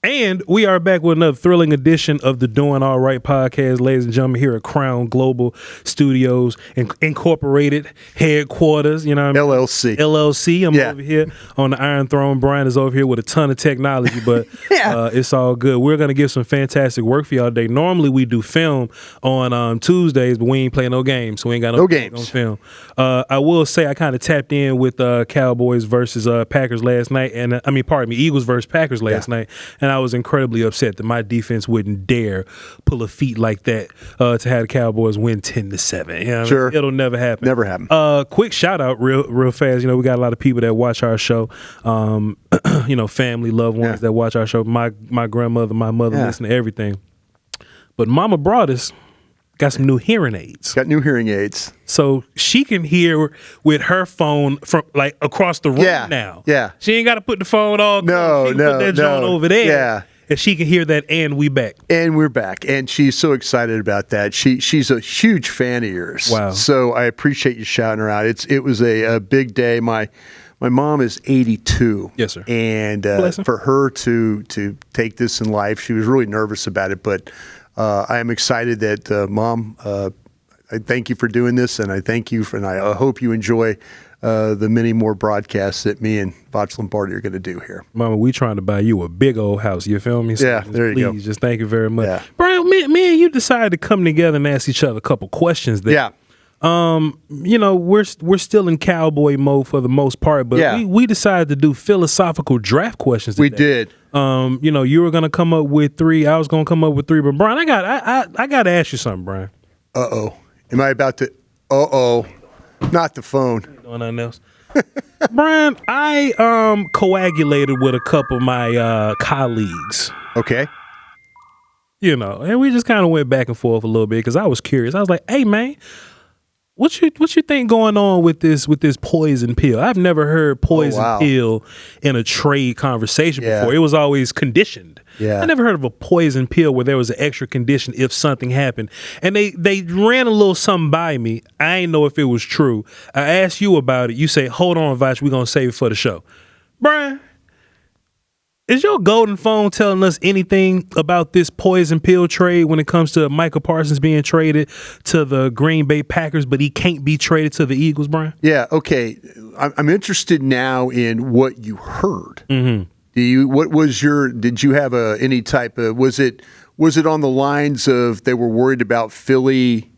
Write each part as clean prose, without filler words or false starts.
And we are back with another thrilling edition of the Doin Alright podcast, ladies and gentlemen, here at Crown Global Studios Incorporated headquarters. You know what I mean? LLC. I'm over here on the Iron Throne. Brian is over here with a ton of technology, but it's all good. We're going to give some fantastic work for y'all today. Normally we do film on Tuesdays, but we ain't playing no games, so we ain't got no games on film. I will say I kind of tapped in with Cowboys versus Packers last night, and Eagles versus Packers last night, and I was incredibly upset that my defense wouldn't dare pull a feat like that to have the Cowboys win 10-7. You know what I mean? It'll never happen. Never happen. Quick shout out real fast. You know, we got a lot of people that watch our show. Family, loved ones that watch our show. My grandmother, my mother listen to everything. But Mama Broaddus got some new hearing aids. Got new hearing aids. So she can hear with her phone from like across the room now. Yeah. She ain't got to put the phone on. No. Put that joint over there. Yeah. And she can hear that, and we back. And we're back. And she's so excited about that. She's a huge fan of yours. Wow. So I appreciate you shouting her out. It was a big day. My mom is 82. Yes, sir. And for her to take this in life, she was really nervous about it. But I am excited that, Mom, I thank you for doing this, and I thank you and I hope you enjoy the many more broadcasts that me and Voch Lombardi are going to do here. Mama, we trying to buy you a big old house. You feel me? So there you go. Just thank you very much. Yeah. Brian, me and you decided to come together and ask each other a couple questions there. Yeah. We're still in cowboy mode for the most part, but we decided to do philosophical draft questions today. We did. You were gonna come up with 3. I was gonna come up with 3, but Brian, I got to ask you something, Brian. Uh-oh. Am I about to? Uh-oh. Not the phone. Ain't doing nothing else. Brian, I coagulated with a couple of my colleagues. Okay. And we just kind of went back and forth a little bit because I was curious. I was like, hey, man, what you think going on with this poison pill? I've never heard poison pill in a trade conversation before. It was always conditioned. Yeah. I never heard of a poison pill where there was an extra condition if something happened. And they ran a little something by me. I ain't know if it was true. I asked you about it. You say, hold on, Voch, we're going to save it for the show. Brian, is your golden phone telling us anything about this poison pill trade when it comes to Micah Parsons being traded to the Green Bay Packers, but he can't be traded to the Eagles, Brian? Yeah, okay. I'm interested now in what you heard. Mm-hmm. Did you have any type of, was it on the lines of they were worried about Philly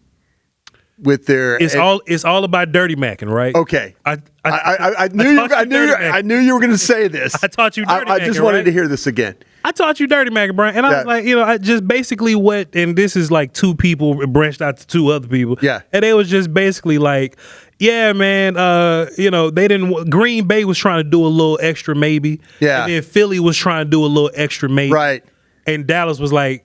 with their? It's all about dirty macking, right? Okay. I knew you were going to say this. I taught you dirty macking. I just wanted to hear this again. I taught you dirty macking, Brian, and I was like, I just basically and this is like 2 people branched out to 2 other people. Yeah. And they was just basically like, yeah, man, they didn't. Green Bay was trying to do a little extra, maybe. Yeah. And then Philly was trying to do a little extra, maybe. Right. And Dallas was like,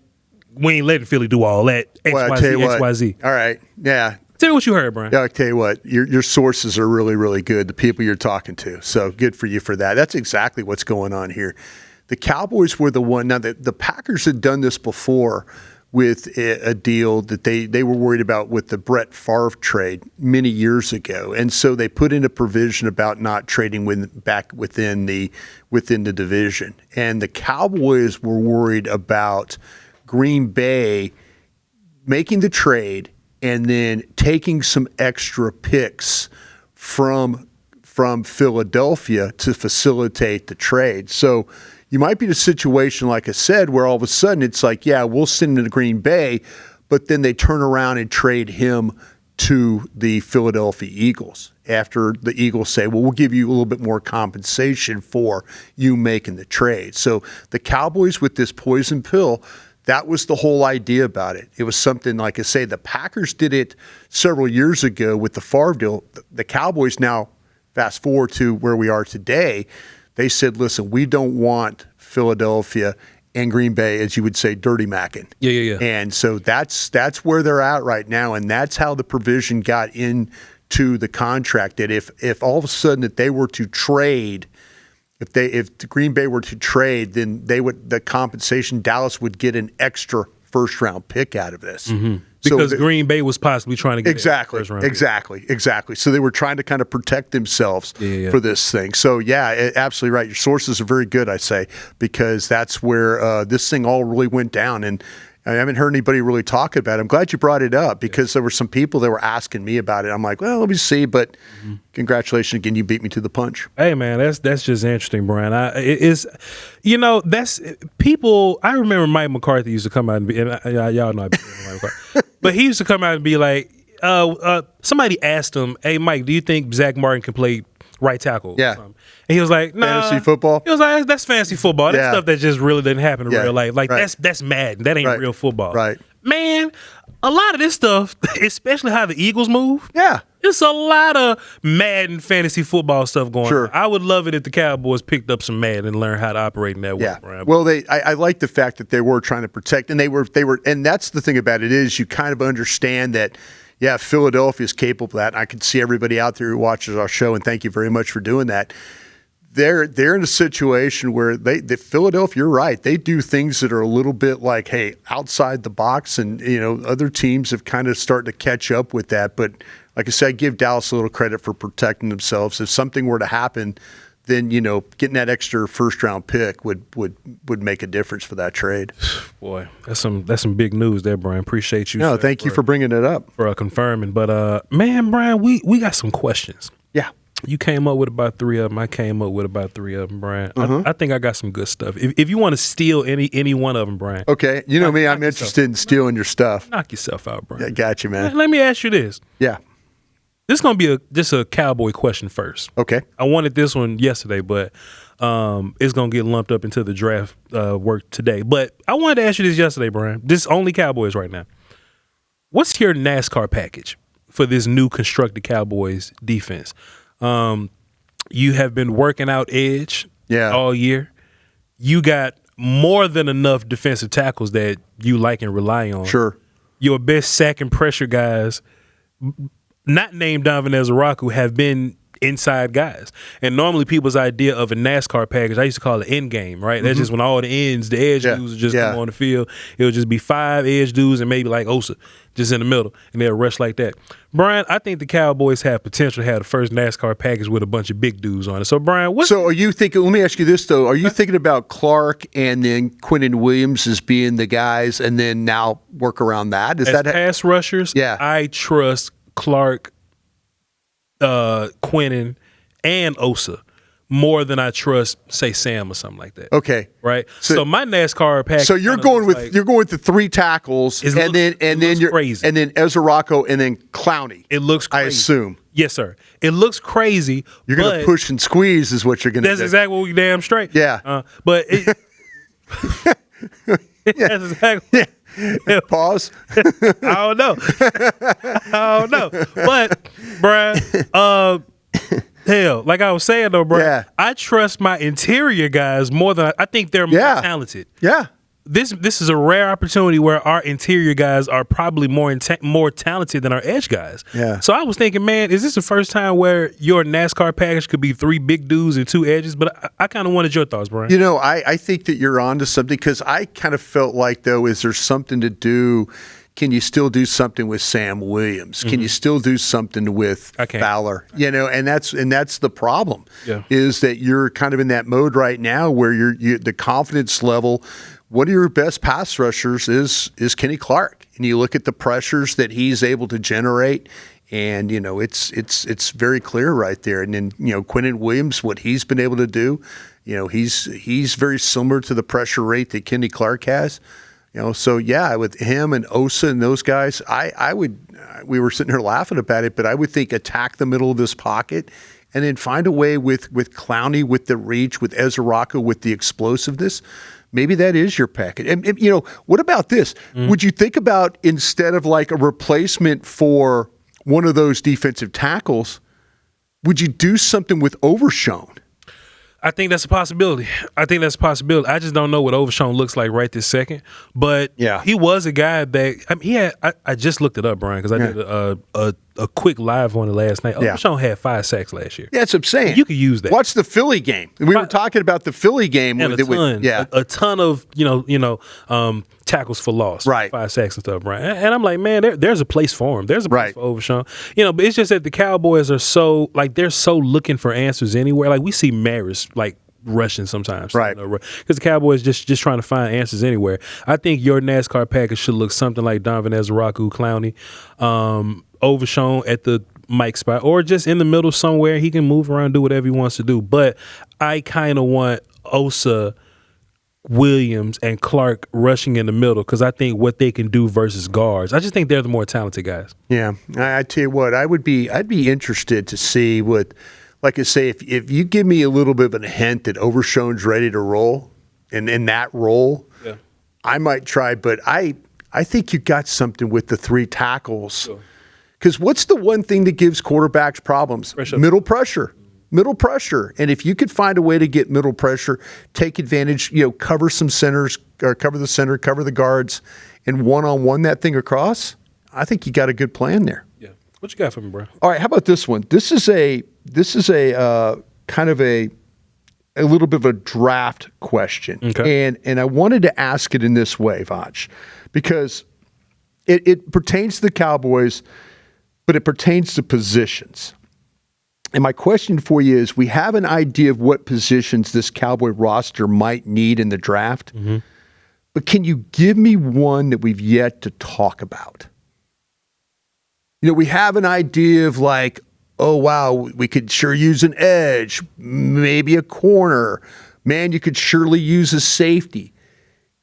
we ain't letting Philly do all that. XYZ. All right. Yeah. Tell me what you heard, Brian. Yeah, I'll tell you what. Your sources are really, really good. The people you're talking to. So good for you for that. That's exactly what's going on here. The Cowboys were the one. Now, the Packers had done this before with a deal that they were worried about with the Brett Favre trade many years ago. And so they put in a provision about not trading back within the division. And the Cowboys were worried about Green Bay making the trade and then taking some extra picks from Philadelphia to facilitate the trade. So you might be in a situation, like I said, where all of a sudden it's like, yeah, we'll send him to Green Bay, but then they turn around and trade him to the Philadelphia Eagles after the Eagles say, well, we'll give you a little bit more compensation for you making the trade. So the Cowboys with this poison pill, that was the whole idea about it. It was something, like I say, the Packers did it several years ago with the Favre deal. The Cowboys now, fast forward to where we are today, they said, listen, we don't want Philadelphia and Green Bay, as you would say, dirty macking. Yeah. And so that's where they're at right now, and that's how the provision got into the contract, that if all of a sudden that they were to trade, if the Green Bay were to trade, then the compensation, Dallas would get an extra first-round pick out of this. Mm-hmm. Because Green Bay was possibly trying to get exactly. So they were trying to kind of protect themselves for this thing. So absolutely right. Your sources are very good, I say, because that's where this thing all really went down. And I haven't heard anybody really talk about it. I'm glad you brought it up because there were some people that were asking me about it. I'm like, well, let me see. But congratulations again, you beat me to the punch. Hey man, that's just interesting, Brian. That's people. I remember Mike McCarthy used to come out and be, and y'all know I be Mike McCarthy, but he used to come out and be like, somebody asked him, "Hey Mike, do you think Zach Martin can play right tackle?" Yeah. And he was like, "Nah." Fantasy football? He was like, "That's fantasy football. That's stuff that just really didn't happen in real life. Like that's Madden. That ain't real football." Right. Man, a lot of this stuff, especially how the Eagles move. Yeah. It's a lot of Madden fantasy football stuff going on. I would love it if the Cowboys picked up some Madden and learned how to operate in that way. Yeah. Well, I like the fact that they were trying to protect, and they were, and that's the thing about it is you kind of understand that. Yeah, Philadelphia is capable of that. I can see everybody out there who watches our show, and thank you very much for doing that. They're in a situation where the Philadelphia, you're right, they do things that are a little bit like, hey, outside the box, and other teams have kind of started to catch up with that. But like I said, I give Dallas a little credit for protecting themselves. If something were to happen, then getting that extra first-round pick would make a difference for that trade. Boy, that's some big news there, Brian. Appreciate you. No, thank you for bringing it up. For confirming. But, man, Brian, we got some questions. Yeah. You came up with about 3 of them. I came up with about 3 of them, Brian. I think I got some good stuff. If you want to steal any one of them, Brian. Okay. You know me, I'm interested in stealing your stuff. Knock yourself out, Brian. Yeah, got you, man. Let me ask you this. Yeah. This is going to be just a Cowboy question first. Okay. I wanted this one yesterday, but it's going to get lumped up into the draft work today. But I wanted to ask you this yesterday, Brian. This is only Cowboys right now. What's your NASCAR package for this new constructed Cowboys defense? You have been working out edge all year. You got more than enough defensive tackles that you like and rely on. Sure. Your best sack and pressure guys, not named Donovan Ezeraku, have been inside guys. And normally people's idea of a NASCAR package, I used to call it end game, right? That's just when all the edge dudes would just come on the field. It would just be 5 edge dudes and maybe like Osa just in the middle, and they'll rush like that. Brian, I think the Cowboys have potential to have the first NASCAR package with a bunch of big dudes on it. So, Brian, So are you thinking, let me ask you this, though. Are you thinking about Clark and then Quinnen Williams as being the guys and then now work around that? As pass rushers, I trust Clark, Quinnen, and Osa more than I trust, say, Sam or something like that. Okay, right. So my NASCAR package. So you're going with the 3 tackles, and then crazy, and then Ezeraku, and then Clowney. It looks crazy. I assume. Yes, sir. It looks crazy. You're going to push and squeeze, is what you're going to do. That's exactly what we damn straight. Yeah, but that's exactly. Yeah. Pause. I don't know. But, Brian, hell, like I was saying though, Brian, I trust my interior guys more than I think they're more talented. Yeah. This is a rare opportunity where our interior guys are probably more talented than our edge guys. Yeah. So I was thinking, man, is this the first time where your NASCAR package could be 3 big dudes and 2 edges? But I kind of wanted your thoughts, Brian. I think that you're onto something because I kind of felt like, though, is there something to do? Can you still do something with Sam Williams? Can you still do something with Fowler? And that's the problem. Is that you're kind of in that mode right now where you're the confidence level. One of your best pass rushers is Kenny Clark, and you look at the pressures that he's able to generate, and it's very clear right there. And then Quinnen Williams, what he's been able to do, he's very similar to the pressure rate that Kenny Clark has. So with him and Osa and those guys, we were sitting here laughing about it, but I would think attack the middle of this pocket and then find a way with Clowney, with the reach, with Ezeraku, with the explosiveness. Maybe that is your package. And what about this? Would you think about, instead of like a replacement for one of those defensive tackles, would you do something with Overshown? I think that's a possibility. I just don't know what Overshown looks like right this second. But he was a guy that I just looked it up, Brian, because I did a quick live on it last night. Overshown had 5 sacks last year. Yeah, that's what I'm saying. You could use that. Watch the Philly game. We were talking about the Philly game. And a ton of tackles for loss. Right. 5 sacks and stuff, right? And I'm like, man, there's a place for him. There's a place for Overshown. But it's just that the Cowboys are so, like, they're so looking for answers anywhere. Like, we see Maris, like, rushing sometimes, right? Because the Cowboys just trying to find answers anywhere. I think your NASCAR package should look something like Donovan Ezraku, Clowney, Overshown at the Mike spot, or just in the middle somewhere. He can move around, do whatever he wants to do. But I kind of want Osa, Williams, and Clark rushing in the middle because I think what they can do versus guards. I just think they're the more talented guys. Yeah, I tell you what, I'd be interested to see what. Like I say, if you give me a little bit of a hint that Overshown's ready to roll, and in that role, I might try. But I think you got something with the 3 tackles. Because what's the one thing that gives quarterbacks problems? Middle pressure. Middle pressure. And if you could find a way to get middle pressure, take advantage, cover some centers, or cover the center, cover the guards, and one-on-one that thing across, I think you got a good plan there. Yeah. What you got for me, bro? All right, how about this one? This is a kind of a little bit of a draft question. Okay. And I wanted to ask it in this way, Voch, because it pertains to the Cowboys, but it pertains to positions. And my question for you is, we have an idea of what positions this Cowboy roster might need in the draft, but can you give me one that we've yet to talk about? We have an idea of like, oh, wow, we could sure use an edge, maybe a corner. Man, you could surely use a safety.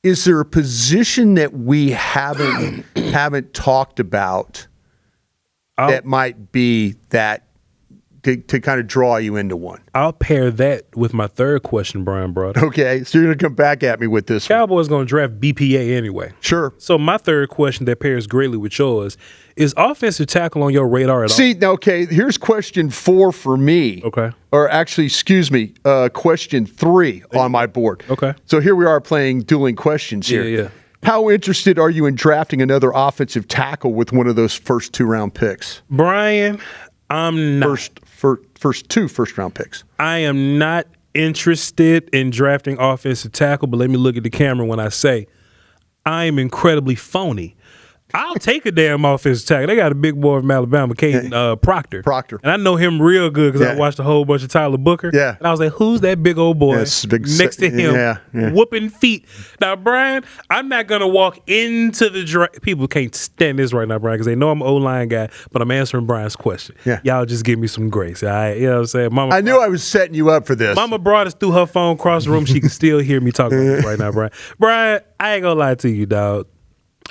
Is there a position that we haven't talked about that might be that to kind of draw you into one? I'll pair that with my third question, Bryan Broaddus. Okay, so you're going to come back at me with this Cowboys going to draft BPA anyway. Sure. So my third question that pairs greatly with yours is offensive tackle on your radar at all? See, okay, here's question 4 for me. Okay. Or actually, excuse me, question 3 on my board. Okay. So here we are playing dueling questions here. Yeah. How interested are you in drafting another offensive tackle with one of those first 2-round picks? Brian, I'm not. First 2 first-round picks. I am not interested in drafting offensive tackle, but let me look at the camera when I say I am incredibly phony. I'll take a damn offensive tackle. They got a big boy from Alabama, Caden Proctor. And I know him real good because I watched a whole bunch of Tyler Booker. Yeah. And I was like, who's that big old boy next to him whooping feet? Now, Brian, I'm not going to walk into the draft. People can't stand this right now, Brian, because they know I'm an O-line guy, but I'm answering Brian's question. Yeah. Y'all just give me some grace. All right? You know what I'm saying? I knew I was setting you up for this. Mama brought us through her phone across the room. She can still hear me talking about this right now, Brian. Brian, I ain't going to lie to you, dog.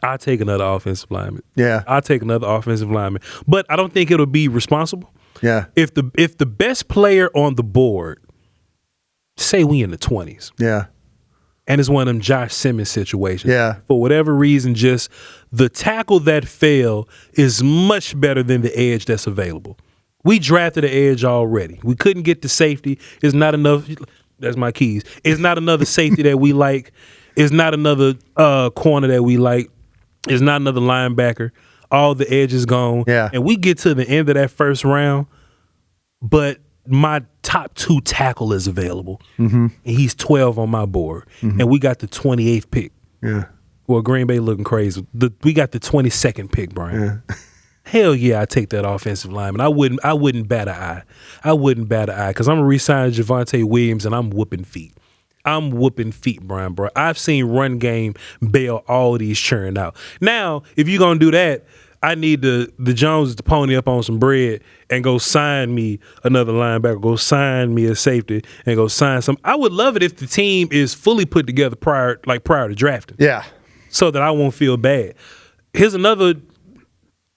I'll take another offensive lineman. Yeah. I'll take another offensive lineman. But I don't think it'll be responsible. Yeah. If the best player on the board, say we in the 20s. Yeah. And it's one of them Josh Simmons situations. Yeah. For whatever reason, just the tackle that fell is much better than the edge that's available. We drafted the edge already. We couldn't get the safety. It's not enough. That's my keys. It's not another safety that we like. It's not another corner that we like. It's not another linebacker. All the edges gone. Yeah. And we get to the end of that first round, but my top 2 tackle is available. And he's 12 on my board. And we got the 28th pick. Yeah. Well, Green Bay looking crazy. We got the 22nd pick, Brian. Yeah. Hell yeah, I take that offensive lineman. I wouldn't bat an eye. I wouldn't bat an eye because I'm going to re-sign Javonte Williams and I'm whooping feet. I'm whooping feet, Brian, bro. I've seen run game bail all these churn out. Now, if you're going to do that, I need the Joneses to pony up on some bread and go sign me another linebacker, go sign me a safety, and go sign some. I would love it if the team is fully put together prior to drafting. Yeah. So that I won't feel bad. Here's another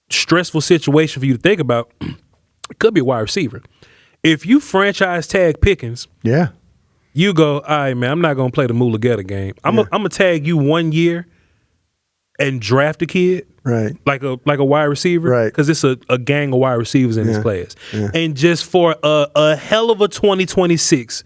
stressful situation for you to think about. It could be a wide receiver. If you franchise tag Pickens, you go, all right, man, I'm not going to play the Mulugeta game. I'm going to tag you 1 year and draft a kid, right? Like a wide receiver, right? Because it's a gang of wide receivers in this class. Yeah. And just for a hell of a 2026,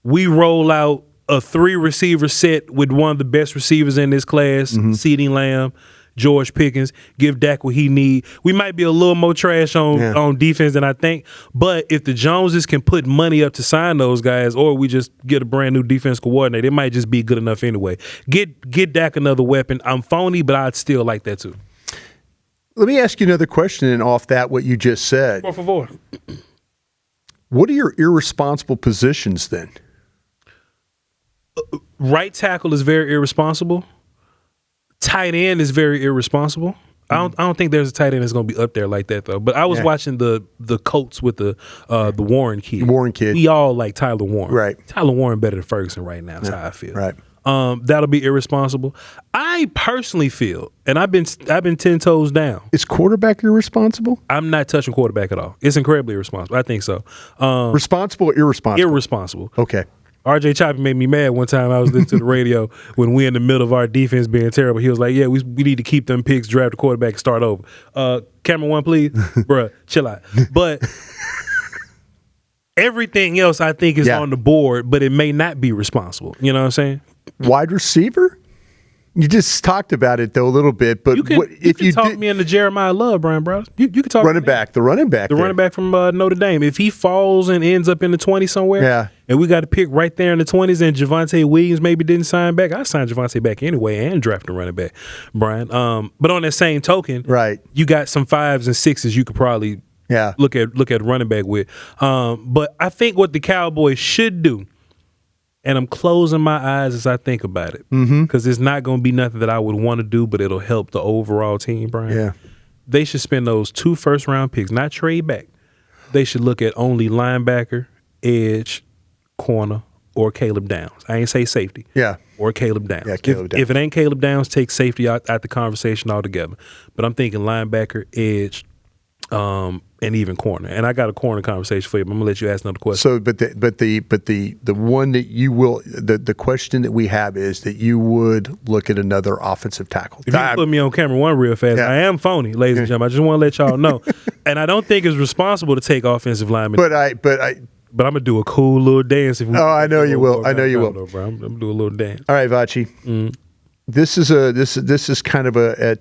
we roll out a 3 receiver set with one of the best receivers in this class, CeeDee Lamb, George Pickens, give Dak what he need. We might be a little more trash on defense than I think, but if the Joneses can put money up to sign those guys, or we just get a brand new defense coordinator, it might just be good enough anyway. Get Dak another weapon. I'm phony, but I'd still like that too. Let me ask you another question and off that what you just said. Por favor. What are your irresponsible positions then? Right tackle is very irresponsible. Tight end is very irresponsible. I don't think there's a tight end that's going to be up there like that though. But I was watching the Colts with the Warren kid. Warren kid. We all like Tyler Warren. Right. Tyler Warren better than Ferguson right now. That's how I feel. Right. That'll be irresponsible. I personally feel, and I've been 10 toes down. Is quarterback irresponsible? I'm not touching quarterback at all. It's incredibly irresponsible. I think so. Responsible or irresponsible? Irresponsible. Okay. RJ Choppy made me mad one time. I was listening to the radio when we in the middle of our defense being terrible. He was like, yeah, we need to keep them picks, draft the quarterback, and start over. Camera one, please. Bruh, chill out. But everything else I think is on the board, but it may not be responsible. You know what I'm saying? Wide receiver? You just talked about it though a little bit, but if you talk me into Jeremiah Love, Bryan Broaddus, you can talk running back, the running back from Notre Dame. If he falls and ends up in the 20s somewhere, and we got to pick right there in the 20s, and Javonte Williams maybe didn't sign back, I signed Javonte back anyway and draft a running back, Brian. But on that same token, you got some 5s and 6s you could probably look at running back with. But I think what the Cowboys should do. And I'm closing my eyes as I think about it because it's not going to be nothing that I would want to do, but it'll help the overall team, Brian. Yeah. They should spend those 2 first-round picks, not trade back. They should look at only linebacker, edge, corner, or Caleb Downs. I ain't say safety. Yeah. Or Caleb Downs. Yeah, Caleb Downs. If it ain't Caleb Downs, take safety out the conversation altogether. But I'm thinking linebacker, edge, and even corner. And I got a corner conversation for you, but I'm gonna let you ask another question. So, but the one that you will the question that we have is that you would look at another offensive tackle. If you put me on camera one real fast, I am phony, ladies and gentlemen. I just want to let y'all know. And I don't think it's responsible to take offensive linemen. But I'm gonna do a cool little dance. If we I know you will. I know you will. Bro. I'm gonna do a little dance. All right, Vochi. This is kind of a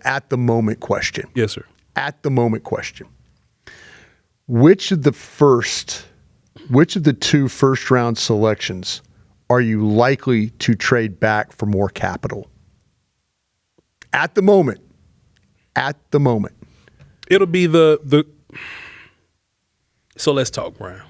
at the moment question. Yes, sir. At the moment question. Which of the 2 first-round selections are you likely to trade back for more capital? At the moment. At the moment. It'll be the So let's talk, Brian.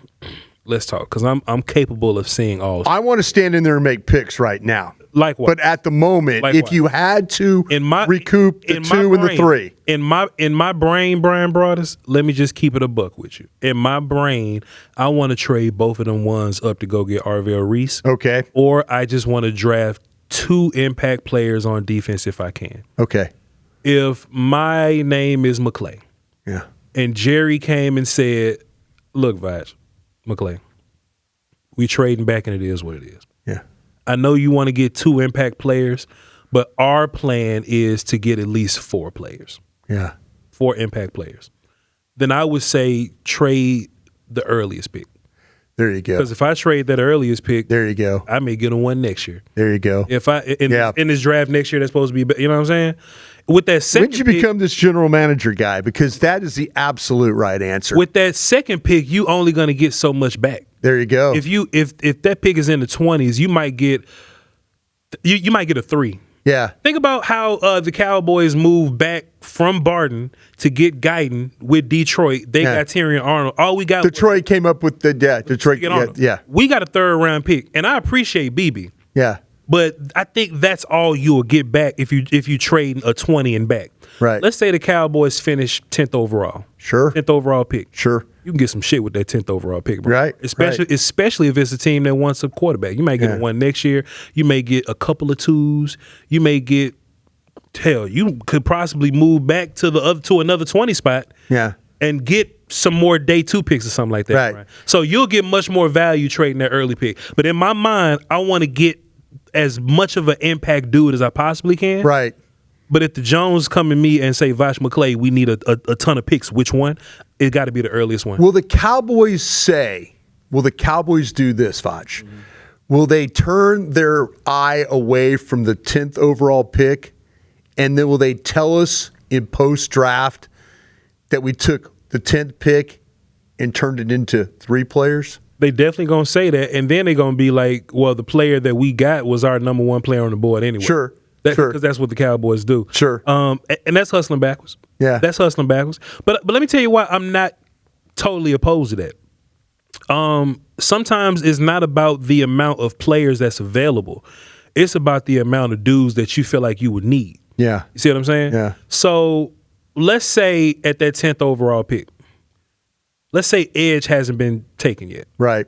Let's talk, because I'm capable of seeing all. I want to stand in there and make picks right now. Like what? But at the moment, if you had to recoup the 2 and the 3. In my brain, Bryan Broaddus, let me just keep it a buck with you. In my brain, I want to trade both of them ones up to go get Arvell Reese. Okay. Or I just want to draft 2 impact players on defense if I can. Okay. If my name is McClay. Yeah. And Jerry came and said, look, Voch, McClay, we trading back and it is what it is. Yeah. I know you want to get 2 impact players, but our plan is to get at least 4 players. Yeah. 4 impact players. Then I would say trade the earliest pick. There you go. Because if I trade that earliest pick, there you go. I may get a 1 next year. There you go. If I in this draft next year, that's supposed to be, you know what I'm saying? With that second when did you become this general manager guy? Because that is the absolute right answer. With that second pick, you only going to get so much back. There you go. If that pick is in the 20s, you might get a 3. Yeah. Think about how the Cowboys moved back from Barton to get Guyton with Detroit. They got Tyrion Arnold. All we got Detroit came up with Detroit. Yeah. We got a 3rd round pick, and I appreciate BB. Yeah. But I think that's all you will get back if you trade a 20 and back. Right. Let's say the Cowboys finish 10th overall. Sure. 10th overall pick. Sure. You can get some shit with that 10th overall pick, bro. Right. Especially if it's a team that wants a quarterback. You might get 1 next year. You may get a couple of 2s. You may get you could possibly move back to another 20 spot. Yeah. And get some more day 2 picks or something like that. Right. So you'll get much more value trading that early pick. But in my mind, I want to get as much of an impact dude as I possibly can. Right. But if the Jones come to me and say, Voch McClay, we need a ton of picks, which one? It got to be the earliest one. Will the Cowboys do this, Voch? Mm-hmm. Will they turn their eye away from the 10th overall pick And then will they tell us in post-draft that we took the 10th pick and turned it into 3 players? They definitely going to say that, and then they're going to be like, well, the player that we got was our number 1 player on the board anyway. Sure. Because that's what the Cowboys do. Sure. And that's hustling backwards. Yeah. That's hustling backwards. But let me tell you why I'm not totally opposed to that. Sometimes it's not about the amount of players that's available. It's about the amount of dudes that you feel like you would need. Yeah. You see what I'm saying? Yeah. So let's say at that 10th overall pick, let's say edge hasn't been taken yet. Right.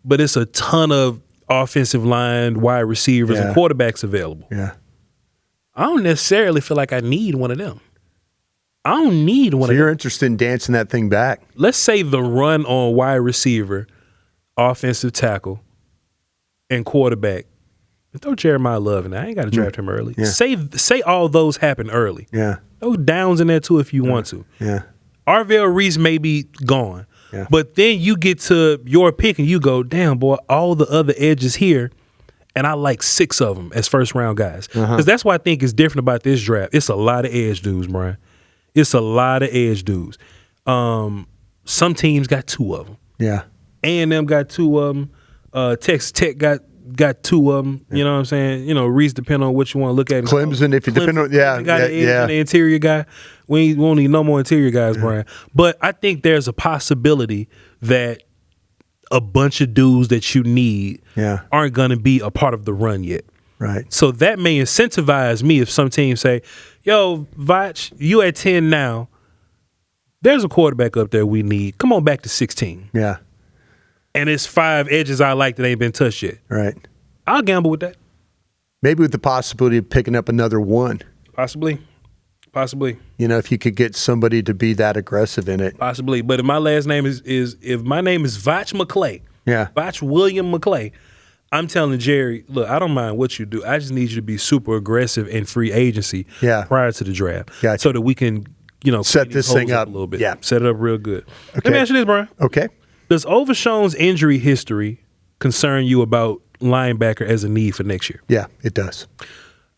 But it's a ton of offensive line, wide receivers, and quarterbacks available. Yeah. I don't necessarily feel like I need one of them. I don't need one of them. So you're interested in dancing that thing back? Let's say the run on wide receiver, offensive tackle, and quarterback. Throw Jeremiah Love in there. I ain't got to draft him early. Yeah. Say all those happen early. Yeah. Throw Downs in there too if you want to. Yeah. Arvell Reese may be gone. Yeah. But then you get to your pick and you go, damn, boy, all the other edges here, and I like 6 of them as first-round guys. Because that's what I think is different about this draft. It's a lot of edge dudes, Brian. It's a lot of edge dudes. Some teams got 2 of them. Yeah. A&M got 2 of them. Texas Tech got 2 of them. You know what I'm saying? You know, Reese, depending on what you want to look at. Clemson, if you depend on, got an edge and an interior guy. We won't need no more interior guys, Brian. But I think there's a possibility that a bunch of dudes that you need aren't going to be a part of the run yet. Right. So that may incentivize me if some teams say, yo, Voch, you at 10 now. There's a quarterback up there we need. Come on back to 16. Yeah. And it's 5 edges I like that ain't been touched yet. Right. I'll gamble with that. Maybe with the possibility of picking up another 1. Possibly. You know, if you could get somebody to be that aggressive in it. Possibly. But if my last name is if my name is Voch McClay, Voch William McClay, I'm telling Jerry, look, I don't mind what you do. I just need you to be super aggressive in free agency prior to the draft. Gotcha. So that we can, set this thing up a little bit. Yeah. Set it up real good. Okay. Let me ask you this, Brian. Okay. Does Overshown's injury history concern you about linebacker as a need for next year? Yeah, it does.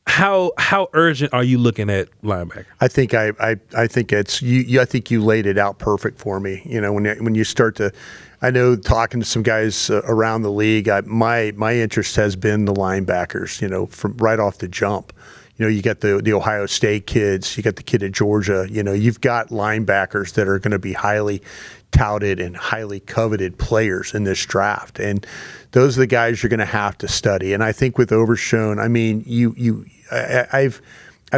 How urgent are you looking at linebacker? I think I think it's you. I think you laid it out perfect for me. You know, when you start to, I know talking to some guys around the league, my interest has been the linebackers. You know, from right off the jump. You know, you got the Ohio State kids, you got the kid at Georgia. You know, you've got linebackers that are going to be highly touted and highly coveted players in this draft, and those are the guys you're going to have to study. And I think with Overshown, I mean, I've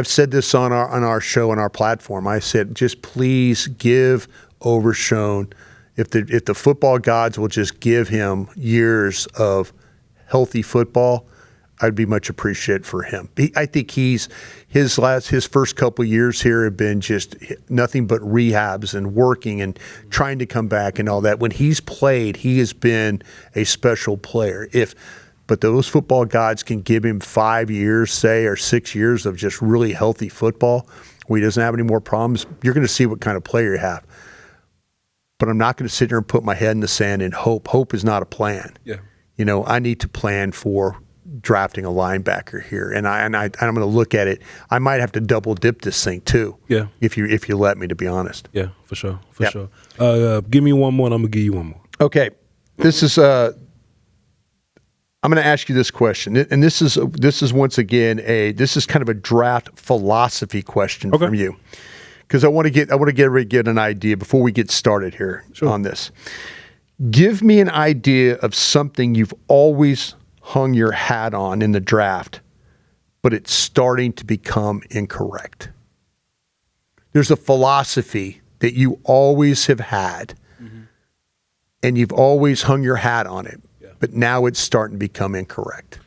said this on our show, on our platform. I said, just please give Overshown, if the football gods will just give him years of healthy football, I'd be much appreciated for him. I think his first couple years here have been just nothing but rehabs and working and trying to come back and all that. When he's played, he has been a special player. But those football gods can give him 5 years, say, or 6 years of just really healthy football where he doesn't have any more problems, you're going to see what kind of player you have. But I'm not going to sit here and put my head in the sand and hope. Hope is not a plan. Yeah. You know, I need to plan for drafting a linebacker here, and I'm going to look at it. I might have to double dip this thing too. Yeah. If you let me, to be honest. Yeah, for sure. Sure. Give me one more, and I'm gonna give you one more. Okay. This is I'm going to ask you this question, and this is once again this is kind of a draft philosophy question from you, because I want to get an idea before we get started here on this. Give me an idea of something you've always hung your hat on in the draft, but it's starting to become incorrect. There's a philosophy that you always have had, and you've always hung your hat on it, but now it's starting to become incorrect.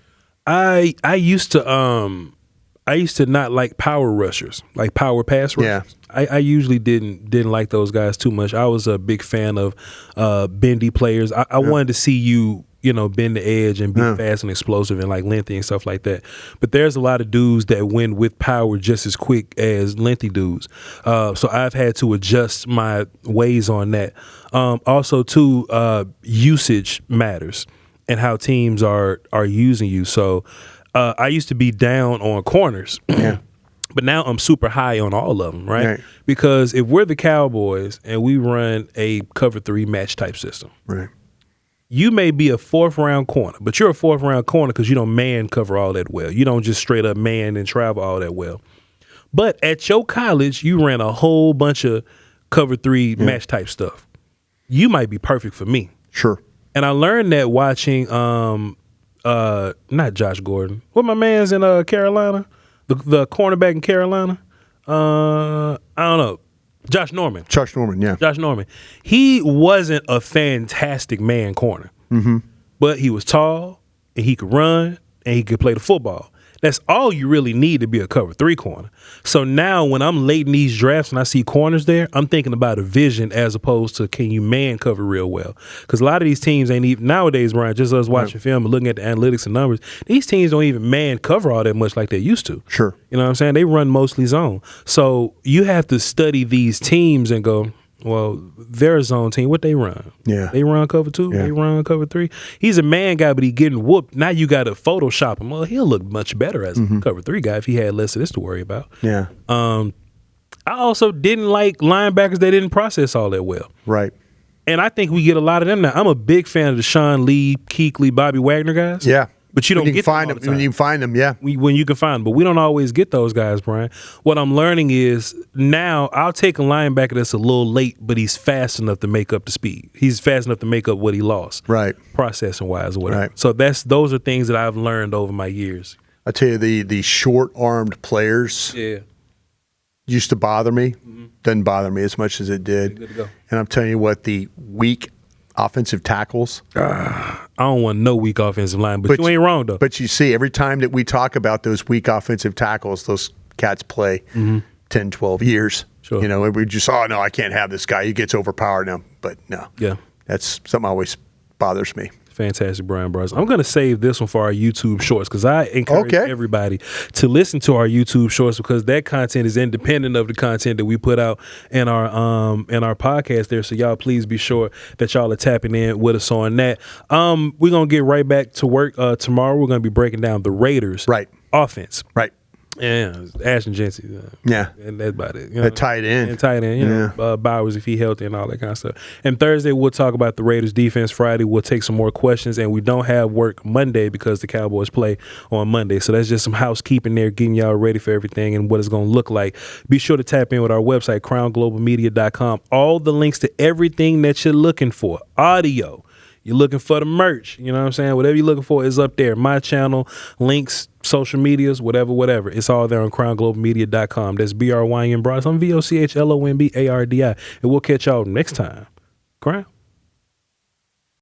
I used to not like power rushers, like power pass rushers. I usually didn't like those guys too much. I was a big fan of bendy players. I wanted to see you bend the edge and be fast and explosive and like lengthy and stuff like that. But there's a lot of dudes that win with power just as quick as lengthy dudes. So I've had to adjust my ways on that. Also, too, usage matters and how teams are using you. So I used to be down on corners. But now I'm super high on all of them, right? Because if we're the Cowboys and we run a cover 3 match type system, right? You may be a 4th round corner, but you're a 4th round corner because you don't man cover all that well. You don't just straight up man and travel all that well. But at your college, you ran a whole bunch of cover 3 match type stuff. You might be perfect for me. Sure. And I learned that watching not Josh Gordon. What my man's in Carolina? The cornerback in Carolina. I don't know. Josh Norman. Josh Norman, yeah. Josh Norman. He wasn't a fantastic man corner. But he was tall and he could run and he could play the football. That's all you really need to be a cover 3 corner. So now when I'm late in these drafts and I see corners there, I'm thinking about a vision as opposed to can you man cover real well? Because a lot of these teams ain't even, nowadays, Brian, just us watching film and looking at the analytics and numbers, these teams don't even man cover all that much like they used to. Sure. You know what I'm saying? They run mostly zone. So you have to study these teams and go, well, their zone team, what they run? Yeah. They run cover 2, they run cover 3. He's a man guy, but he getting whooped. Now you got to Photoshop him. Well, he'll look much better as a cover 3 guy if he had less of this to worry about. Yeah. I also didn't like linebackers that didn't process all that well. Right. And I think we get a lot of them now. I'm a big fan of the Sean Lee, Kuechly, Bobby Wagner guys. Yeah. But you don't get find them when you find them, yeah. When you can find them, but we don't always get those guys, Brian. What I'm learning is now I'll take a linebacker that's a little late, but he's fast enough to make up the speed. He's fast enough to make up what he lost, right? Processing wise or whatever. Right. So those are things that I've learned over my years. I tell you, the short-armed players, used to bother me. Doesn't bother me as much as it did. Good to go. And I'm telling you what, the weak offensive tackles. I don't want no weak offensive line, but you ain't wrong, though. But you see, every time that we talk about those weak offensive tackles, those cats play 10, 12 years. Sure. You know, and we just, oh, no, I can't have this guy. He gets overpowered now. But no. Yeah. That's something always bothers me. Fantastic, Bryan Broaddus. I'm going to save this one for our YouTube shorts because I encourage everybody to listen to our YouTube shorts because that content is independent of the content that we put out in our podcast there. So y'all please be sure that y'all are tapping in with us on that. We're going to get right back to work tomorrow. We're going to be breaking down the Raiders offense. Right. Yeah, Ashton Jency. Yeah. And that's about it. You know, tight end. And tight end, you know, Bowers if he healthy and all that kind of stuff. And Thursday, we'll talk about the Raiders defense. Friday, we'll take some more questions. And we don't have work Monday because the Cowboys play on Monday. So that's just some housekeeping there, getting y'all ready for everything and what it's going to look like. Be sure to tap in with our website, crownglobalmedia.com. All the links to everything that you're looking for. Audio. You're looking for the merch, you know what I'm saying? Whatever you're looking for is up there. My channel, links, social medias, whatever. It's all there on crownglobalmedia.com. That's Bryan Broaddus. I'm VOCHLOMBARDI. And we'll catch y'all next time. Crown.